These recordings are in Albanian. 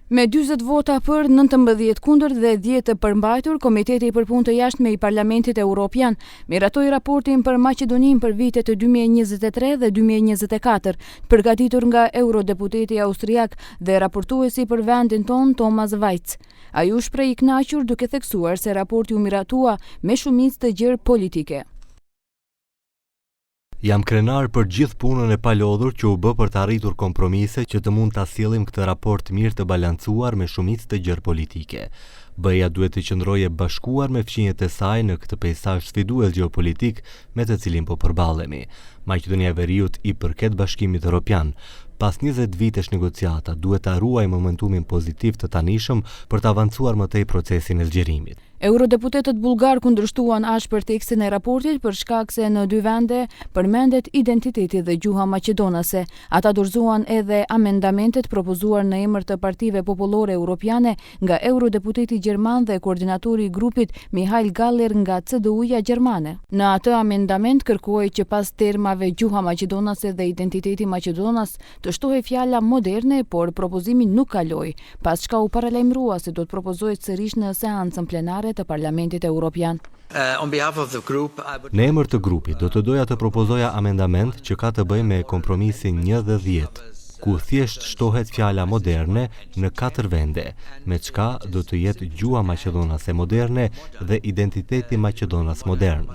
Me 40 vota për, 19 kundër dhe 10 të përmbajtur, Komiteti për Punë të Jashtme i Parlamentit Evropian miratoi raportin për Maqedoninë për vitet 2023 dhe 2024, përgatitur nga eurodeputeti austriak dhe raportuesi për vendin ton Thomas Vajc. Ai u shpreh i kënaqur duke theksuar se raporti u miratua me shumicë të gjerë politike. Jam krenar për gjithë punën e palodhur që u bë për të arritur kompromise që të mund ta sjellim këtë raport mirë të balancuar me shumicë të gjerë politike. BE-ja duhet të qëndrojë bashkuar me fqinjet e saj në këtë peizazh sfidues gjeopolitik me të cilin po përballemi. Maqedonia e Veriut i përket Bashkimit Evropian. Pas 20 vitesh negociata, duhet ta ruajë momentumin pozitiv të tanishëm për të avancuar më tej procesin e zgjerimit. Eurodeputetët bullgar kundërshtuan ashpër tekstin e raportit për shkak se në dy vende përmendet identiteti dhe gjuha maqedonase. Ata dorëzuan edhe amendamentet propozuar në emër të Partive Popullore Europiane nga eurodeputeti gjerman dhe koordinatori i grupit Mihail Galler nga CDU-ja gjermane. Në atë amendament kërkohej që pas termave gjuha maqedonase dhe identiteti maqedonas të shtohej fjala moderne, por propozimi nuk kaloi, pas çka u paralajmërua se do të propozohet sërish në seancën plenare të Parlamentit Evropian. Në emër të grupit do të doja të propozoja amendament që ka të bëjë me kompromisin 1 dhe 10, ku thjesht shtohet fjala moderne në 4 vende, me çka do të jetë gjuha maqedonase moderne dhe identiteti maqedonas modern.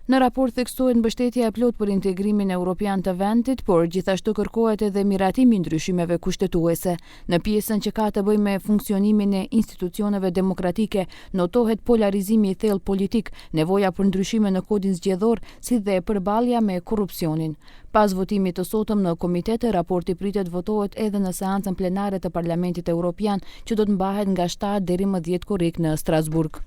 Në raport theksohet mbështetja e plot për integrimin evropian të vendit, por gjithashtu kërkohet edhe miratimi i ndryshimeve kushtetuese. Në pjesën që ka të bëjë me funksionimin e institucioneve demokratike, notohet polarizimi i thellë politik, nevoja për ndryshime në kodin zgjedhor, si dhe përballja me korrupsionin. Pas votimit të sotëm në komitet, raporti pritet votohet edhe në seancën plenare të Parlamentit Evropian, që do të mbahet nga 7 deri më 10 korrik në Strasburg.